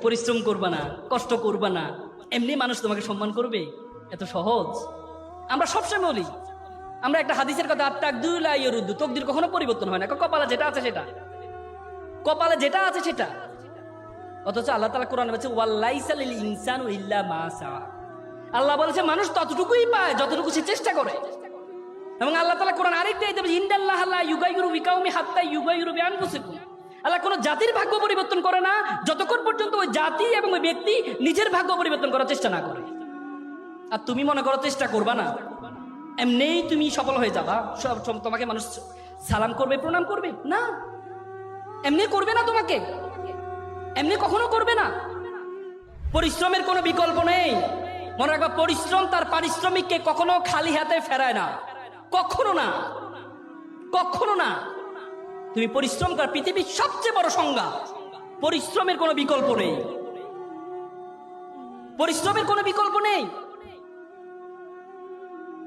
পরিশ্রম করবা না, কষ্ট করবা না, এমনি মানুষ তোমাকে সম্মান করবে? এত সহজ? আমরা সবসময় বলি, আমরা একটা হাদিসের কথা, আত্মাকদুল্লাহরুদ্দু, তকদির কখনো পরিবর্তন হয় না। কপালে যেটা আছে সেটা, কপালে যেটা আছে সেটা। অথচ আল্লাহ তাআলা কোরআনে বলেছে ওয়ালাইসা লিল ইনসানু ইল্লা মা সাআ। আল্লাহ বলেছে মানুষ ততটুকুই পায় যতটুকু সে চেষ্টা করে। এবং আল্লাহ তাআলা কোরআন আরেকটা আয়াতে বলেছে ইন্নাল্লাহা লা ইউগাইয়িরু বিকাউমি হাত্তা ইউগাইয়িরু বিআনফুসিহিম। আল্লাহ কোনো জাতির ভাগ্য পরিবর্তন করে না যতক্ষণ পর্যন্ত ওই জাতি এবং ওই ব্যক্তি নিজের ভাগ্য পরিবর্তন করার চেষ্টা না করে। আর তুমি মনে করো চেষ্টা করবা না, এমনিই তুমি সফল হয়ে যাবা, তোমাকে মানুষ সালাম করবে, প্রণাম করবে? না, এমনি করবে না, তোমাকে এমনি কখনো করবে না। পরিশ্রমের কোনো বিকল্প নেই। মনে রাখবা, পরিশ্রম তার পারিশ্রমিককে কখনো খালি হাতে ফেরায় না, কখনো না, কখনো না। তুমি পরিশ্রম কর, পৃথিবীর সবচেয়ে বড় সংজ্ঞা। পরিশ্রমের কোনো বিকল্প নেই, পরিশ্রমের কোনো বিকল্প নেই।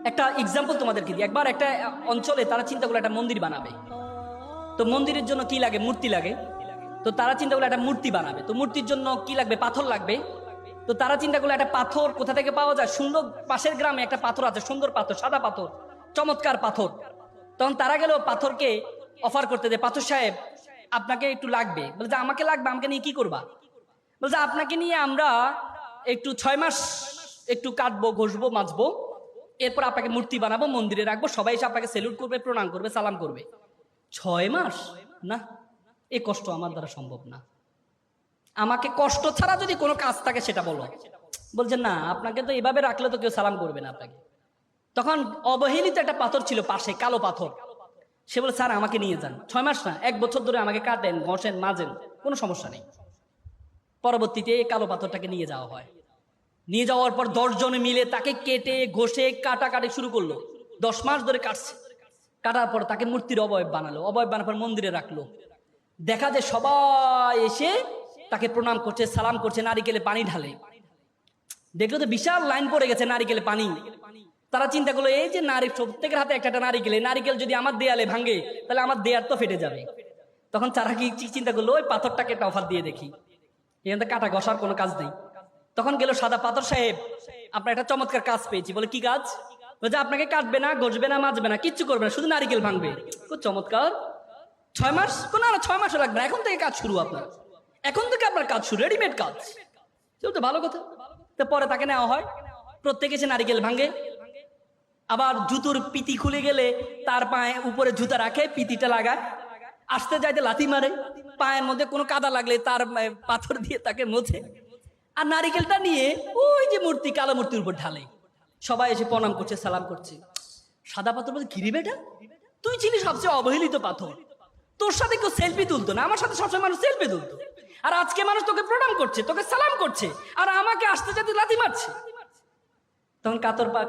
একটা এক্সাম্পল তোমাদেরকে দিই। একবার একটা অঞ্চলে তারা চিন্তা করলো একটা মন্দির বানাবে। তো মন্দিরের জন্য কি লাগে? মূর্তি লাগে। তো তারা চিন্তা করলো একটা মূর্তি বানাবে। তো মূর্তির জন্য কি লাগবে? পাথর লাগবে। তো তারা চিন্তা করলো একটা পাথর কোথা থেকে পাওয়া যায়? সুন্দর, পাশের গ্রামে একটা পাথর আছে, সুন্দর পাথর, সাদা পাথর, চমৎকার পাথর। তখন তারা গেল পাথরকে অফার করতে, যে পাথর সাহেব আপনাকে একটু লাগবে। বলে যে আমাকে লাগবে, আমাকে নিয়ে কি করবা? বলছে আপনাকে নিয়ে আমরা একটু 6 মাস একটু কাটবো, ঘষবো, মাজবো, এরপর আপনাকে মূর্তি বানাবো, মন্দিরে রাখবো, সবাই এসে আপনাকে সেলুট করবে, প্রণাম করবে, সালাম করবে। 6 মাস? না, এ কষ্ট আমার দ্বারা সম্ভব না। আমাকে কষ্ট ছাড়া যদি কোনো কাজ থাকে সেটা বলো। বলছে না, আপনাকে তো এভাবে রাখলে তো কেউ সালাম করবে না আপনাকে। তখন অবহেলিত একটা পাথর ছিল পাশে, কালো পাথর। সে বলে স্যার আমাকে নিয়ে যান, 6 মাস না, 1 বছর ধরে আমাকে কাটেন, ঘষেন, মাজেন, কোনো সমস্যা নেই। পরবর্তীতে এই কালো পাথরটাকে নিয়ে যাওয়া হয়। নিয়ে যাওয়ার পর 10 জনে মিলে তাকে কেটে ঘষে কাটাকাটি শুরু করলো। 10 মাস ধরে কাটছে। কাটার পর তাকে মূর্তির অবয়ব বানালো। অবয়ব বানার পর মন্দিরে রাখলো। দেখা যায় সবাই এসে তাকে প্রণাম করছে, সালাম করছে, নারিকেলে পানি ঢালে। দেখলো তো বিশাল লাইন পড়ে গেছে নারিকেলে পানি। তারা চিন্তা করলো এই যে প্রত্যেকের হাতে একটা নারিকেল, নারিকেল যদি আমার দেয়ালে ভাঙে তাহলে আমার দেয়াল তো ফেটে যাবে। তখন তারা কি চিন্তা করলো, ওই পাথরটাকে একটা অফার দিয়ে দেখি, এখানে কাটা ঘষার কোনো কাজ নেই। তখন গেল সাদা পাথর সাহেব, আপনার একটা চমৎকার কাজ পেয়েছি। বলে কি কাজ? বলছে আপনাকে কাটবে না, ঘষবে না, মাজবে না, কিচ্ছু করবে না, শুধু নারিকেল ভাঙবে। খুব চমৎকার। 6 মাস? না, 6 মাসও লাগবে না, এখন থেকে কাজ শুরু আপনার, এখন থেকে আপনার কাজ শুরু, রেডিমেড কাজ। তো ভালো কথা। তো পরে তাকে নেওয়া হয়, প্রত্যেকে এসে নারিকেল ভাঙে। আবার জুতোর পিতি খুলে গেলে তার পায়ে উপরে জুতা রাখে, পিতিটা লাগায়, আসতে যাইতে লাথি মারে, পায়ের মধ্যে কোনো কাদা লাগলে তার পাথর দিয়ে তাকে মোছে। আর নারিকেলটা নিয়ে ওই যে মূর্তি, কালো মূর্তির উপর ঢালে। সবাই এসে প্রণাম করছে, সালাম করছে। সাদা পাথর বলছে ঘিরি বেটা, তুই ছিলি সবচেয়ে অবহেলিত পাথর, তোর সাথে কেউ সেলফি তুলতো না, আমার সাথে সবসময় মানুষ সেলফি তুলতো, আর আজকে মানুষ তোকে প্রণাম করছে, তোকে সালাম করছে, আর আমাকে আসতে যেতে লাথি মারছে। তখন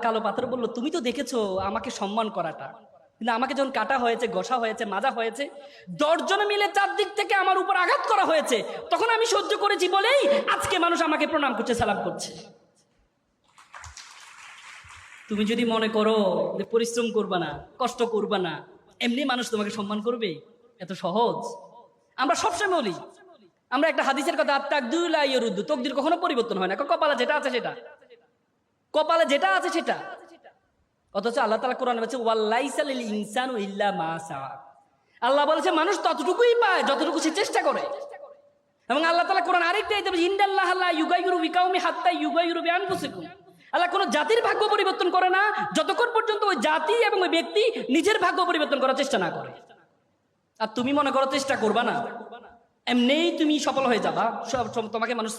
কালো পাথর বললো তুমি তো দেখেছো আমাকে সম্মান করাটা, কিন্তু আমাকে যখন কাটা হয়েছে, ঘষা হয়েছে, মাজা হয়েছে, 10 জনে মিলে 4 দিক থেকে আমার উপর আঘাত করা হয়েছে, তখন আমি সহ্য করেছি বলেই আজকে মানুষ আমাকে প্রণাম করছে, সালাম করছে। তুমি যদি মনে করো যে পরিশ্রম করবা না, কষ্ট করবা না, এমনি মানুষ তোমাকে সম্মান করবে? এত সহজ? আমরা সবসময় বলি, আমরা একটা হাদিসের কথা, আত্মাকদুল্লাহরুদ্দু, তকদির কখনো পরিবর্তন হয় না। কপালে যেটা আছে সেটা, কপালে যেটা আছে সেটা। অথচ আল্লাহ তাআলা কোরআনে বলেছে ওয়ালাইসা লিল ইনসানু ইল্লা মা সাআ। আল্লাহ বলেছে মানুষ ততটুকুই পায় যতটুকু সে চেষ্টা করে। এবং আল্লাহ তাআলা কোরআন আরেকটা আয়াতে বলেছে ইন্নাল্লাহা লা ইউগাইয়িরু বিকাউমি হাত্তা ইউগাইয়িরু বিআনফুসিহিম। আল্লাহ কোনো জাতির ভাগ্য পরিবর্তন করে না যতক্ষণ পর্যন্ত ওই জাতি এবং ওই ব্যক্তি নিজের ভাগ্য পরিবর্তন করার চেষ্টা না করে। আর তুমি মনে করো চেষ্টা করবা না, এমনিই তুমি সফল হয়ে যাবা, তোমাকে মানুষ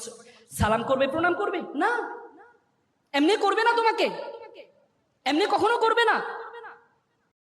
সালাম করবে, প্রণাম করবে? না, এমনি করবে না, তোমাকে এমনি কখনো করবে না।